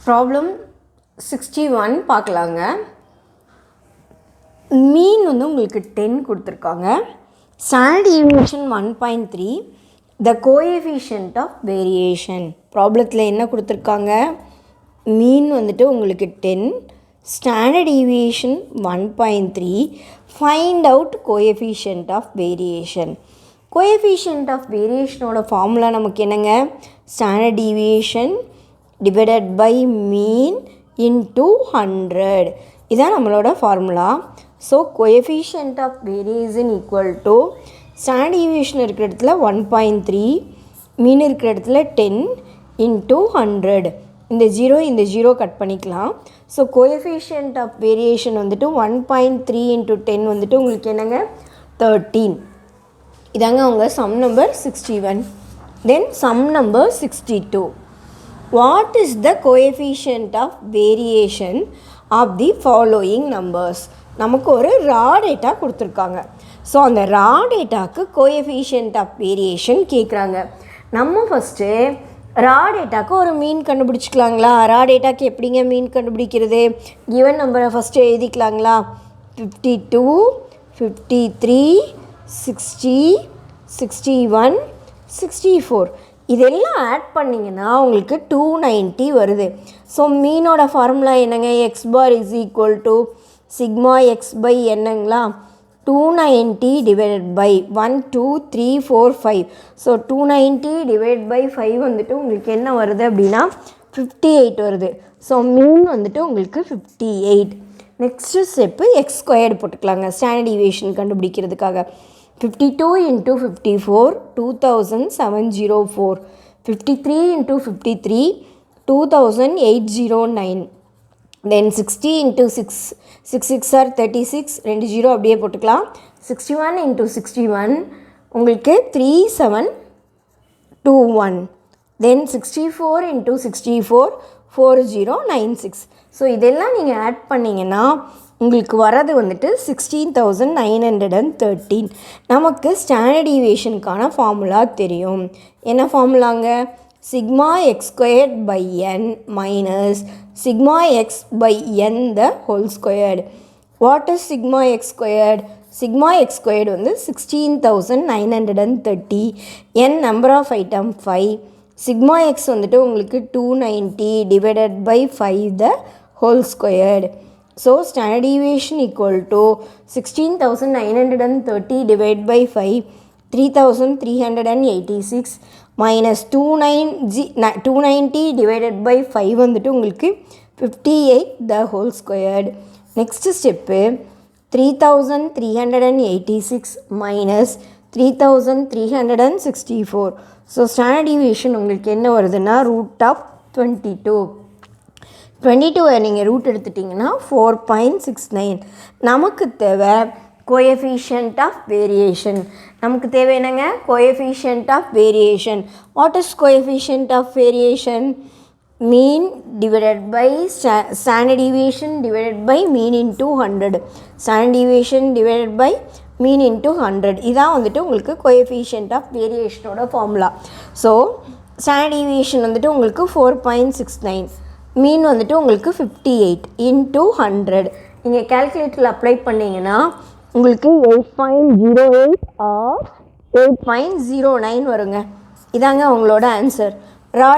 Problem 61 பார்க்கலாங்க. மீன் வந்து உங்களுக்கு 10 கொடுத்துருக்காங்க. Standard deviation 1.3. The coefficient of variation. ப்ராப்ளத்தில் என்ன கொடுத்துருக்காங்க? மீன் வந்துட்டு உங்களுக்கு 10, standard deviation 1.3. Find out coefficient of variation. Coefficient of வேரியேஷனோட ஃபார்முலா நமக்கு என்னங்க? Standard deviation divided by mean into 100. இதான் நம்மளோட formula. So coefficient of variation equal to standard deviation இருக்கிற இடத்துல 1.3, மீன் இருக்கிற இடத்துல 10 into 100. இந்த ஜீரோ கட் பண்ணிக்கலாம். ஸோ கோஎஃபிஷியன்ட் ஆஃப் வேரியேஷன் வந்துட்டு 1.3 into 10 வந்துட்டு உங்களுக்கு என்னங்க? 13. இதாங்க அவங்க sum number 61. Then sum number 62. What is the coefficient of variation of the following numbers? நமக்கு ஒரு ரா டேட்டா கொடுத்துருக்காங்க. ஸோ அந்த ரா டேட்டாவுக்கு கோஎஃபிஷியன்ட் ஆஃப் வேரியேஷன் கேட்குறாங்க. நம்ம ஃபஸ்ட்டு ரா டேட்டாவுக்கு ஒரு மீன் கண்டுபிடிச்சிக்கலாங்களா? ரா டேட்டாவுக்கு எப்படிங்க மீன் கண்டுபிடிக்கிறது? கிவன் நம்பரை ஃபஸ்ட்டு எழுதிக்கலாங்களா? 52, 53, 60, 61, 64. இதெல்லாம் ஆட் பண்ணிங்கன்னா உங்களுக்கு 290 வருது. ஸோ மீனோட ஃபார்முலா என்னங்க? X bar is equal to sigma X by என்னங்களா? 290 divided by 1 2 3 4 5. So 290 divide by 5 வந்துட்டு உங்களுக்கு என்ன வருது அப்படின்னா 58 வருது. ஸோ மீன் வந்துட்டு உங்களுக்கு 58. நெக்ஸ்ட்டு ஸ்டெப்பு எக்ஸ் ஸ்கொயர்டு போட்டுக்கலாங்க standard deviation கண்டுபிடிக்கிறதுக்காக. 52 into 54 2704. 53 into 53 2809. Then 60 into 6 6 are 36. 2 0 அப்படியே போட்டுக்கலாம். 61 into 61 உங்களுக்கு 3721. Then 64 into 64 4096. ஸோ இதெல்லாம் நீங்கள் ஆட் பண்ணிங்கன்னா உங்களுக்கு வரது வந்துட்டு 16,913. நமக்கு ஸ்டாண்டர்ட் டீவியேஷனுக்கான ஃபார்முலா தெரியும். என்ன ஃபார்முலாங்க? Sigma X squared by N minus sigma X by N the whole squared. What is sigma X squared? Sigma X squared வந்து 16,930. N number of item 5. Sigma X வந்துட்டு உங்களுக்கு 290 divided by 5 the whole squared. So standard deviation equal to 16,930 divided by 5 3,386 minus 290 divided by 5 வந்துட்டு உங்களுக்கு 58 the whole squared. Next step 3,386 minus 3,364. So standard deviation உங்களுக்கு என்ன வருதுன்னா root of 22. 22 நீங்கள் root எடுத்துட்டிங்கன்னா 4.69. நமக்கு தேவை கோஎஃபிஷியன்ட் ஆஃப் வேரியேஷன். நமக்கு தேவை என்னங்க? Coefficient of variation. What is coefficient of variation? Mean divided by standard deviation divided by mean into 100. Standard deviation divided by mean into 100. இதான் வந்துட்டு உங்களுக்கு கோஎஃபிஷியன்ட் ஆஃப் வேரியேஷனோட ஃபார்முலா. ஸோ ஸ்டாண்டர்ட் டீவியேஷன் வந்துட்டு உங்களுக்கு 4.69. மீன் வந்துட்டு உங்களுக்கு 58 into 100. நீங்கள் கேல்குலேட்டரில் அப்ளை பண்ணிங்கன்னா உங்களுக்கு 8.08 or 8.09 வருங்க. இதாங்க உங்களோட ஆன்சர். ரா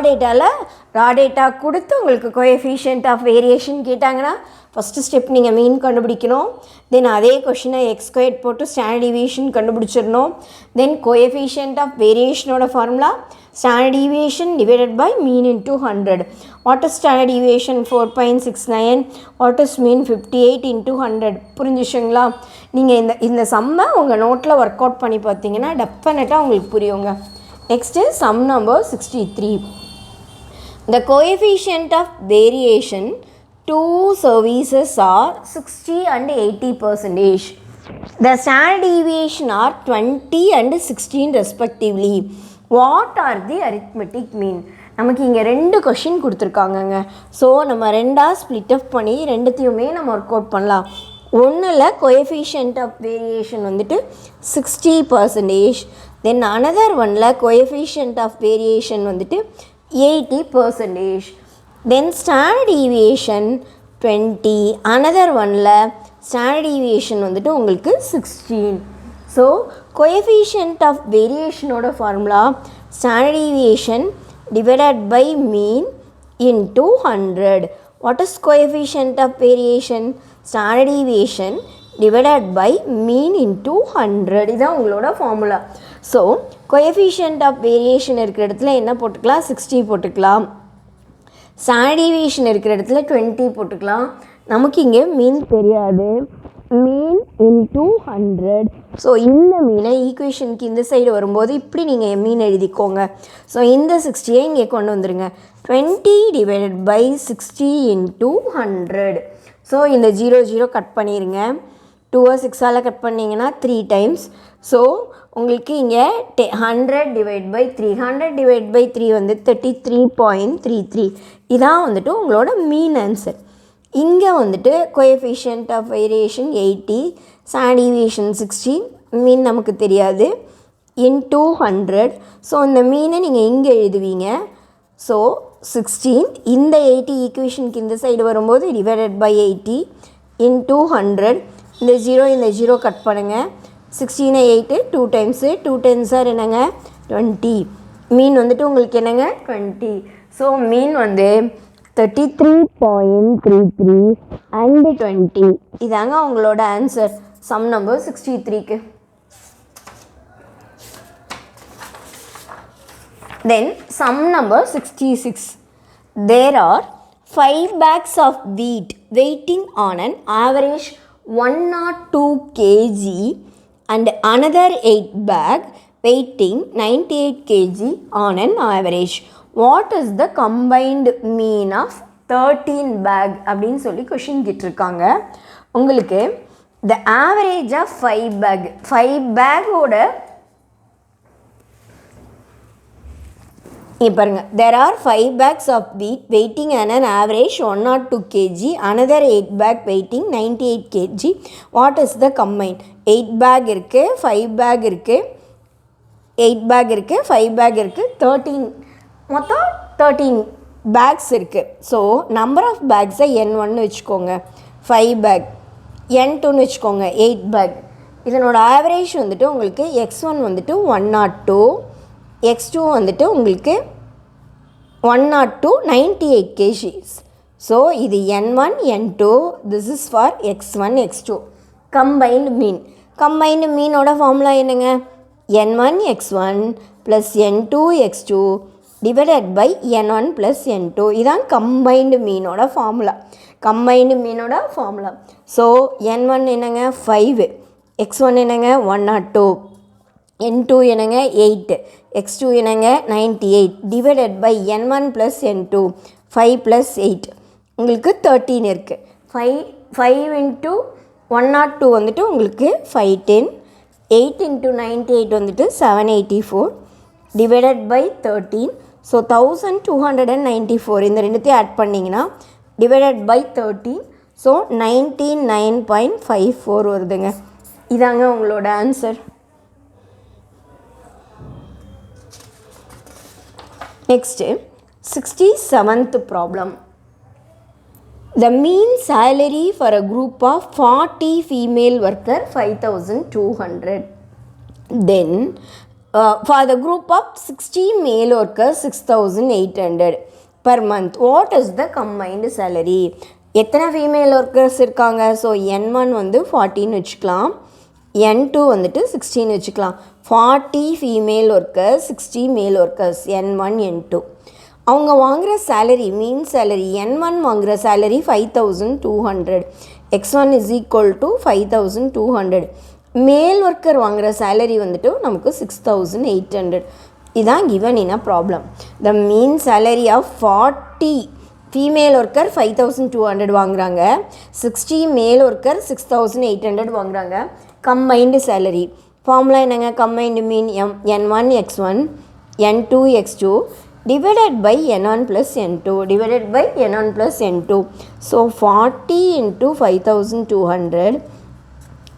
டேட்டா கொடுத்து உங்களுக்கு கோஎஃபிஷியன்ட் ஆஃப் வேரியேஷன் கேட்டாங்கன்னா ஃபஸ்ட்டு ஸ்டெப் நீங்கள் மீன் கண்டுபிடிக்கணும். தென் அதே கொஷினை எக்ஸ் ஸ்கொயர்ட் போட்டு ஸ்டாண்டர்ட் டீவியேஷன் கண்டுபிடிச்சிடணும். தென் கோஎஃபிஷியன்ட் ஆஃப் வேரியேஷனோட formula standard deviation divided by mean into 100. What is standard deviation? 4.69. What is mean? 58 into 100. புரிஞ்சுச்சுங்களா? நீங்கள் இந்த சம்மை உங்கள் நோட்டில் ஒர்க் அவுட் பண்ணி பார்த்தீங்கன்னா டெஃபினட்டாக உங்களுக்கு புரியுங்க. Next sum number 63. The coefficient of variation two services are 60 and 80%. The standard deviation are 20 and 16 respectively. What are the arithmetic mean? நமக்கு இங்கே 2 கொஷின் கொடுத்துருக்காங்கங்க. ஸோ நம்ம 2ஆக ஸ்ப்ளிட் அப் பண்ணி ரெண்டுத்தையுமே நம்ம ஒர்க் அவுட் பண்ணலாம். ஒன்றில் கோஎஃபிஷியன்ட் ஆஃப் வேரியேஷன் வந்துட்டு 60%. தென் அனதர் ஒன்னில் கோஎஃபிஷியன்ட் ஆஃப் வேரியேஷன் வந்துட்டு 80%. Then standard deviation 20. Another oneல standard deviation வந்துட்டு உங்களுக்கு 16. So coefficient of variation ஓட formula standard deviation divided by mean into 100. What is coefficient of variation? Standard deviation divided by mean into 100. இதான் உங்களோட formula. So coefficient of variation இருக்கிற இடத்துல என்ன போட்டுக்கலாம்? 60 போட்டுக்கலாம். standard deviation இருக்கிற இடத்துல 20 போட்டுக்கலாம். நமக்கு இங்கே மீன் தெரியாது. மீன் இன்டூ 100. ஸோ இந்த மீனை ஈக்குவேஷனுக்கு இந்த சைடு வரும்போது இப்படி நீங்கள் மீன் எழுதிக்கோங்க. ஸோ இந்த 60ஐ இங்கே கொண்டு வந்துடுங்க. 20 டிவைடட் பை 60 இன்டூ 100. ஸோ இந்த 0 கட் பண்ணிடுங்க. 2 6ஆல் கட் பண்ணிங்கன்னா 3 டைம்ஸ். ஸோ உங்களுக்கு இங்கே 100 டிவைட் பை 3. 100 டிவைட் பை 3 வந்து 33.33. இதான் வந்துட்டு உங்களோட மீன் ஆன்சர். இங்கே வந்துட்டு coefficient of variation 80, standard deviation 60, mean நமக்கு தெரியாது, இன்டூ 100. ஸோ இந்த மீனை நீங்கள் இங்கே எழுதுவீங்க. ஸோ 16 இந்த 80 ஈக்குவேஷனுக்கு இந்த சைடு வரும்போது டிவைடட் பை 80 இன்டூ 100. இந்த 0 கட் பண்ணுங்கள். 16 8 2 டைம்ஸு 2 10s ஆர் என்னங்க 20. மீன் வந்துட்டு உங்களுக்கு என்னங்க 20. ஸோ மீன் வந்து 33.33 and 20. இதாங்க உங்களோட ஆன்சர் சம் நம்பர் 63க்கு. Then sum number 66. There are 5 bags of wheat weighing on an average 102 kg and another 8 bag weighing 98 kg on an average. What is the combined mean of 13 bag அப்படின்னு சொல்லி question கேட்டிருக்காங்க. உங்களுக்கு the average of 5 bag 5 பேக்கோட பாருங்க, there are 5 bags of wheat weighing on an average 102 kg, another 8 bag weighing 98 kg. What is the combined? 8 bag இருக்கு, 5 bag இருக்கு, 8 bag இருக்கு, 5 bag இருக்கு, 13 மொத்தம் 13 பேக்ஸ் இருக்குது. ஸோ நம்பர் ஆஃப் பேக்ஸை n1 வச்சுக்கோங்க, 5 back, n2ன்னு வச்சுக்கோங்க, 8 பேக். இதனோட ஆவரேஜ் வந்துட்டு உங்களுக்கு x1 வந்துட்டு 102, x2 வந்துட்டு உங்களுக்கு 102 98 kgs. ஸோ இது n1 n2, this is for x1 x2. Combined mean. Combined மீனோட ஃபார்முலா என்னங்க? n1 x1 plus n2 x2 divided by n1 plus n2. இதான் கம்பைன்டு மீனோட ஃபார்முலா. கம்பைன்டு மீனோட ஃபார்முலா. ஸோ n1 என்னங்க 5, x1 என்னங்க 102, n2 என்னங்க 8, x2 என்னங்க 98 divided by n1 plus n2 5 plus 8 உங்களுக்கு 13 இருக்குது. 5 இன்ட்டு 102 வந்துட்டு உங்களுக்கு 510, 8 இன்ட்டு 98 வந்துட்டு 784 டிவைடட் பை 13. ஸோ 1294 இந்த ரெண்டுத்தையும் ஆட் பண்ணிங்கன்னா டிவைடட் பை 13. ஸோ 99.54 வருதுங்க. இதாங்க உங்களோட answer. Next 67th problem. The mean salary for a group of 40 female worker 5,200. Then for the group of 60 male workers 6,800 per month. What is the combined salary? எத்தனை female workers இருக்காங்க? So n1 வந்து 40ன்னு வச்சுக்கலாம், n2 வந்துட்டு 16 வச்சுக்கலாம். 40 female workers, 60 மேல் workers, n1 n2. அவங்க வாங்குகிற salary, மீன் salary, n1 வாங்குகிற salary 5,200, x1 is equal to 5,200. மேல் ஒர்க்கர் வாங்குகிற சேலரி வந்துட்டு நமக்கு 6,800. இதான் given in a problem. The mean salary of 40 female worker 5,200 வாங்குகிறாங்க, 60 மேல் ஒர்க்கர் 6,800 வாங்குகிறாங்க. கம்பைன்டு சேலரி ஃபார்முலா என்னங்க? Combined mean n1 x1 n2 x2 divided by n1 plus n2 divided by n1 plus n2. So 40 into 5,200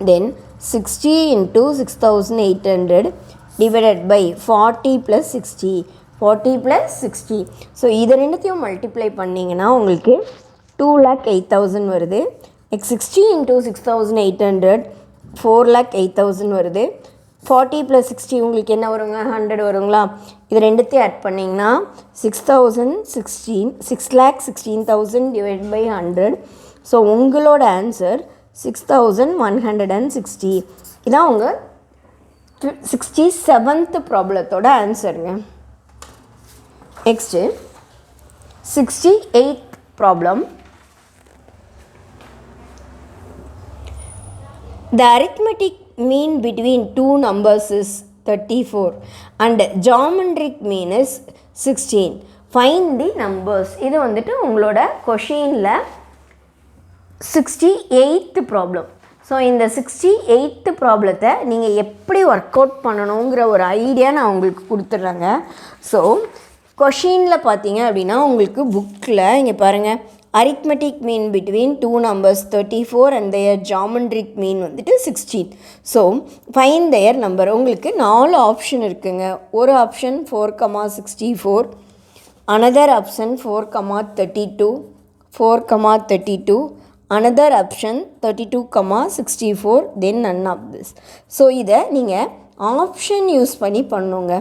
then 60 into 6,800 divided by 40 plus 60. 40 + 60. So இதை ரெண்டுத்தையும் multiply பண்ணிங்கன்னா உங்களுக்கு 2,08,000 வருது. Next 60 × 6,800 4,08,000 வருது. 40 + 60 உங்களுக்கு என்ன வருங்க? 100 வருங்களா? இது ரெண்டுத்தையும் ஆட் பண்ணிங்கன்னா 6,16,000 டிவைட் பை 100. ஸோ உங்களோட ஆன்சர் 6,160. இதான் உங்கள் 67th ப்ராப்ளத்தோட ஆன்சருங்க. Next 68th problem. The arithmetic mean between two numbers is 34 and geometric mean is 16. Find the numbers. இது வந்துட்டு உங்களோட கொஷினில் 68th ப்ராப்ளம். ஸோ இந்த 68th ப்ராப்ளத்தை நீங்கள் எப்படி ஒர்க் அவுட் பண்ணணுங்கிற ஒரு ஐடியா நான் உங்களுக்கு கொடுத்துட்றேங்க. ஸோ கொஷினில் பார்த்தீங்க அப்படின்னா உங்களுக்கு புக்கில் இங்கே பாருங்கள், arithmetic mean between two numbers 34 and their geometric mean வந்துட்டு 16. So find their number. உங்களுக்கு 4 ஆப்ஷன் இருக்குங்க. ஒரு option 4,64, another option 4,32, 4,32, another option 32,64, then none of this. So இதை நீங்கள் ஆப்ஷன் யூஸ் பண்ணி பண்ணுங்க.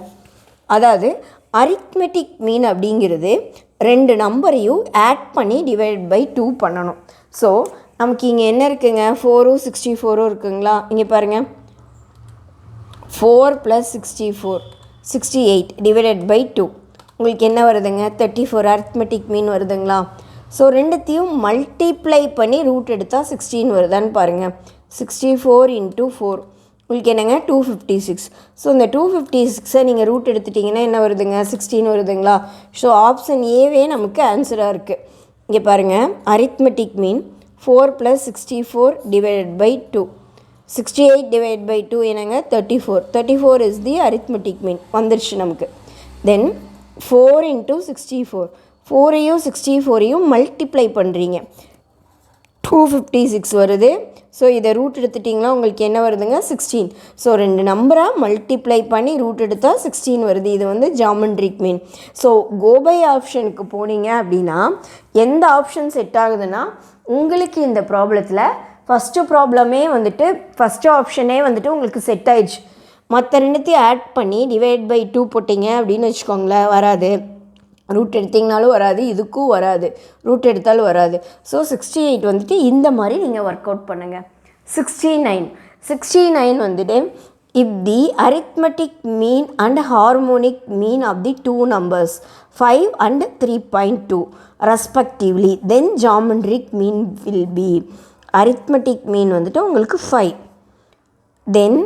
அதாவது அரித்மெட்டிக் மீன் அப்படிங்கிறது 2 நம்பரையும் ஆட் பண்ணி டிவைட் பை 2 பண்ணணும். ஸோ நமக்கு இங்கே என்ன இருக்குங்க? 4ம் 64ம் இருக்குங்களா? இங்கே பாருங்கள், 4 + 64 68 டிவைடட் பை 2 உங்களுக்கு என்ன வருதுங்க? 34 அரித்மெட்டிக் மீன் வருதுங்களா? ஸோ ரெண்டுத்தையும் மல்டிப்ளை பண்ணி ரூட் எடுத்தால் 16 வருதான்னு பாருங்கள். 64 × 4 உங்களுக்கு என்னங்க? 256. ஸோ இந்த 256ஐ நீங்கள் ரூட் எடுத்துட்டிங்கன்னா என்ன வருதுங்க? 16 வருதுங்களா? ஸோ ஆப்ஷன் ஏவே நமக்கு ஆன்சராக இருக்குது. இங்கே பாருங்கள், arithmetic mean 4 + 64 divided by 2, 68 divide by 2 என்னங்க? 34. 34 இஸ் தி அரித்மெட்டிக் மீன் வந்துருச்சு நமக்கு. தென் 4 × 64, 4ஐயும் 64ஐயும் மல்டிப்ளை பண்ணுறீங்க, 256 வருது. ஸோ இதை ரூட் எடுத்துட்டிங்கன்னா உங்களுக்கு என்ன வருதுங்க? 16. ஸோ 2 நம்பராக மல்டிப்ளை பண்ணி ரூட் எடுத்தால் 16 வருது. இது வந்து ஜாமெட்ரிக் மீன். ஸோ கோபை ஆப்ஷனுக்கு போனீங்க அப்படின்னா எந்த ஆப்ஷன் செட் ஆகுதுன்னா உங்களுக்கு இந்த ப்ராப்ளத்தில் ஃபஸ்ட்டு ப்ராப்ளமே வந்துட்டு ஃபஸ்ட்டு ஆப்ஷனே வந்துட்டு உங்களுக்கு செட் ஆயிடுச்சு. மற்ற ரெண்டுத்தையும் ஆட் பண்ணி டிவைட் பை 2 போட்டிங்க அப்படின்னு வச்சுக்கோங்களேன், வராது. ரூட் எடுத்திங்கனாலும் வராது, இதுக்கும் வராது, ரூட் எடுத்தாலும் வராது. ஸோ 68 வந்துட்டு இந்த மாதிரி நீங்கள் ஒர்க் அவுட் பண்ணுங்கள். 69 வந்துட்டு if the arithmetic mean and harmonic mean of the two numbers 5 and 3.2 respectively, then geometric mean will be. arithmetic mean வந்துட்டு உங்களுக்கு 5, தென்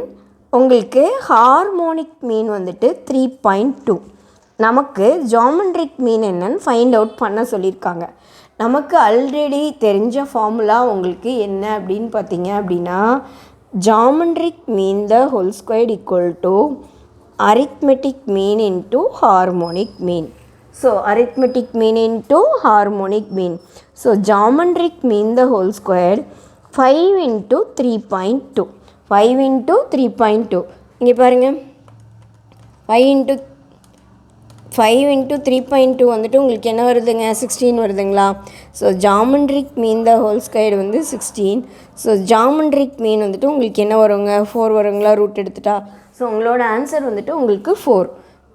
உங்களுக்கு ஹார்மோனிக் மீன் வந்துட்டு 3.2. நமக்கு ஜாமெட்ரிக் மீன் என்னன்னு ஃபைண்ட் அவுட் பண்ண சொல்லியிருக்காங்க. நமக்கு ஆல்ரெடி தெரிஞ்ச ஃபார்முலா உங்களுக்கு என்ன அப்படின்னு பார்த்தீங்க அப்படின்னா, geometric mean the whole squared equal to arithmetic mean into harmonic mean. So arithmetic mean into harmonic mean. So geometric mean the whole squared 5 × 3.2, 5 × 3.2 இங்கே பாருங்கள், 5 × 3.2 வந்துட்டு உங்களுக்கு என்ன வருதுங்க? 16 வருதுங்களா? So geometric mean the whole square வந்து 16. ஸோ ஜாமெட்ரிக் மீன் வந்துட்டு உங்களுக்கு என்ன வருங்க? 4 வருங்களா ரூட் எடுத்துட்டா? ஸோ உங்களோட ஆன்சர் வந்துட்டு உங்களுக்கு 4.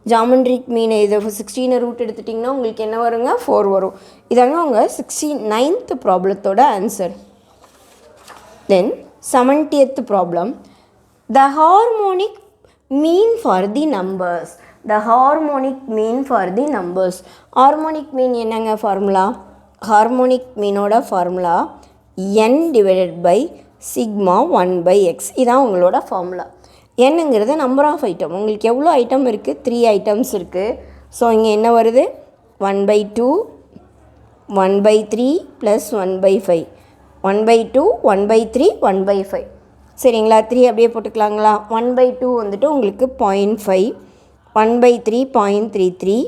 ஜாமெட்ரிக் மீன் இதை 16 ரூட் எடுத்துட்டிங்கன்னா உங்களுக்கு என்ன வருங்க? 4 வரும். இதாங்க உங்கள் 69th ப்ராப்ளத்தோட ஆன்சர். Then 70th problem. The harmonic mean for the numbers. The harmonic mean for the numbers. Harmonic mean என்னங்க ஃபார்முலா? ஹார்மோனிக் மீனோட formula n divided by sigma 1/x. இதான் உங்களோட ஃபார்முலா. என்னங்கிறது நம்பர் ஆஃப் ஐட்டம். உங்களுக்கு எவ்வளோ ஐட்டம் இருக்குது? 3 ஐட்டம்ஸ் இருக்குது. ஸோ இங்கே என்ன வருது? 1/2, 1/3 + 1/5, 1/2, 1/3, 1/5. சரிங்களா? 3 அப்படியே போட்டுக்கலாங்களா? 1/2 வந்துட்டு உங்களுக்கு 0.5, 1/3 0.33,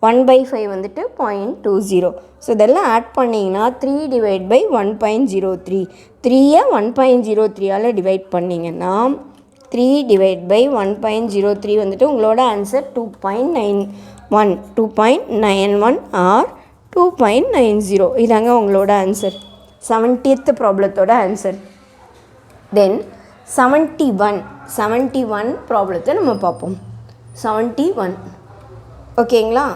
1/5 வந்துட்டு 0.20. ஸோ இதெல்லாம் ஆட் பண்ணிங்கன்னா 3 டிவைட் பை 1.03, 3ஐ 1.03ஆல் டிவைட் பண்ணிங்கன்னா 3 டிவைட் பை 1.03 வந்துட்டு உங்களோட ஆன்சர் 2.9 1 2.91 ஆர் 2.90. இதாங்க உங்களோட ஆன்சர். 70th ப்ராப்ளத்தோட ஆன்சர். தென் 71 ப்ராப்ளத்தை நம்ம பார்ப்போம். 71 ஓகேங்களா.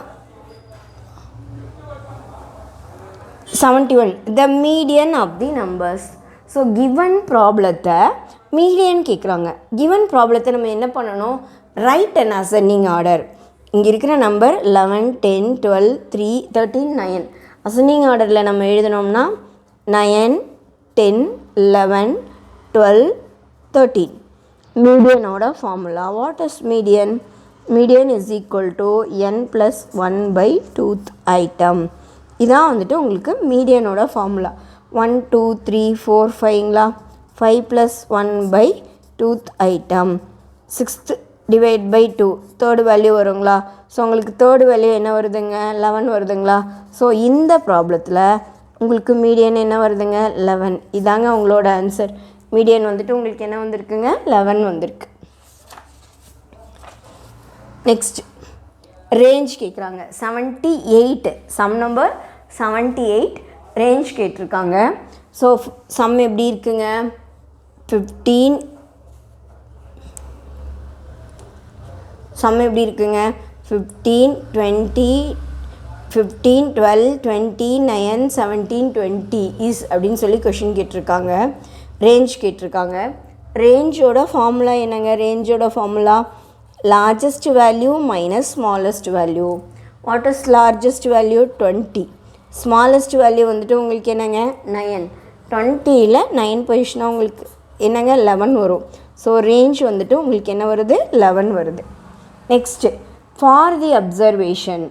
71 the median of the numbers. So given ப்ராப்ளத்தை மீடியன் கேட்குறாங்க. கிவன் ப்ராப்ளத்தை நம்ம என்ன பண்ணணும், ரைட் அண்ட் அசெண்டிங் ஆர்டர். இங்கே இருக்கிற நம்பர் 11 10 12 3 13 9. அசெண்டிங் ஆர்டரில் நம்ம எழுதினோம்னா 9 10 11 12 13. மீடியனோட ஃபார்முலா, what is median? Median is equal to n + 1 by tooth item. இதான் வந்துட்டு உங்களுக்கு மீடியனோட ஃபார்முலா. 1 2 3 4 5ங்களா, 5 + 1 by tooth item. 6th divide by 2, third value வருங்களா. ஸோ உங்களுக்கு தேர்டு வேல்யூ என்ன வருதுங்க, 11 வருதுங்களா. ஸோ இந்த ப்ராப்ளத்தில் உங்களுக்கு மீடியன் என்ன வருதுங்க, 11. இதாங்க உங்களோட ஆன்சர். மீடியன் வந்துட்டு உங்களுக்கு என்ன வந்திருக்குங்க, 11 வந்திருக்கு. நெக்ஸ்ட் ரேஞ்ச் கேட்குறாங்க. 78 சம் நம்பர் 78 ரேஞ்ச் கேட்டிருக்காங்க. ஸோ சம் எப்படி இருக்குங்க, 15 சம் எப்படி இருக்குங்க, 15 20 15 12 20 9 17 20 இஸ் அப்படின்னு சொல்லி கொஷின் கேட்டிருக்காங்க. ரேஞ்ச் கேட்டிருக்காங்க. ரேஞ்சோட ஃபார்முலா என்னங்க, ரேஞ்சோட formula largest value minus smallest value. What is largest value? 20. smallest value வந்துட்டு உங்களுக்கு என்னங்க, 9. 20ல் 9 பொசிஷனாக உங்களுக்கு என்னங்க, 11 வரும். ஸோ ரேஞ்ச் வந்துட்டு உங்களுக்கு என்ன வருது, 11 வருது. Next for the observation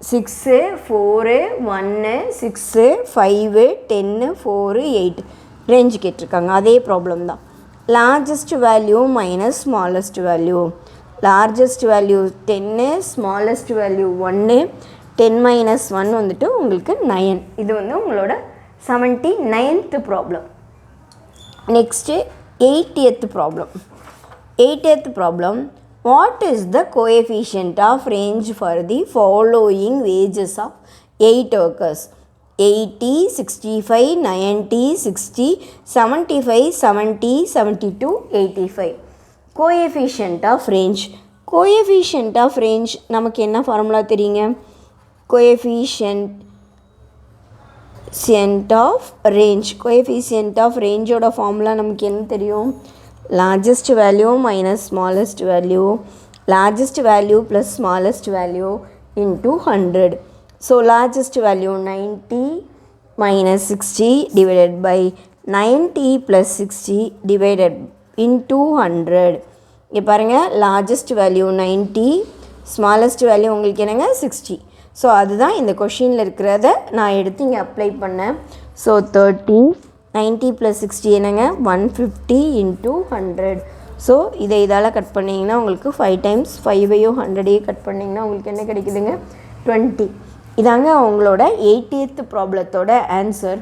6 4 1 6 5 10 4 8 range கேட்டிருக்காங்க. அதே ப்ராப்ளம் தான். Largest value minus smallest value. Largest value 10, smallest value 1, 10 - 1 வந்துட்டு உங்களுக்கு 9. இது வந்து உங்களோட 79th problem. Next 80th problem. 80th problem, what is the coefficient of range for the following wages of 8 workers? 80 65 90 60 75 70 72 85. Coefficient of range. Coefficient of range நமக்கு என்ன formula தெரியுங்க, coefficient of range. Coefficient of ரேஞ்சோட formula நமக்கு என்ன தெரியும், largest value minus smallest value, largest value plus smallest value into 100. So largest value 90 - 60 divided by 90 + 60 divided into 100. இங்கே பாருங்கள், largest value 90, smallest value உங்களுக்கு என்னங்க 60. ஸோ அதுதான் இந்த கொஷினில் இருக்கிறத நான் எடுத்து இங்கே அப்ளை பண்ணேன். ஸோ 30 90 + 60 என்னங்க 150 இன்ட்டு 100. ஸோ இதை இதால் கட் பண்ணிங்கன்னா உங்களுக்கு 5 டைம்ஸ் 5ஐயும் 100ஐயும் கட் பண்ணிங்கன்னா உங்களுக்கு என்ன கிடைக்குதுங்க, 20. இதாங்க அவங்களோட 80th ப்ராப்ளத்தோட ஆன்சர்.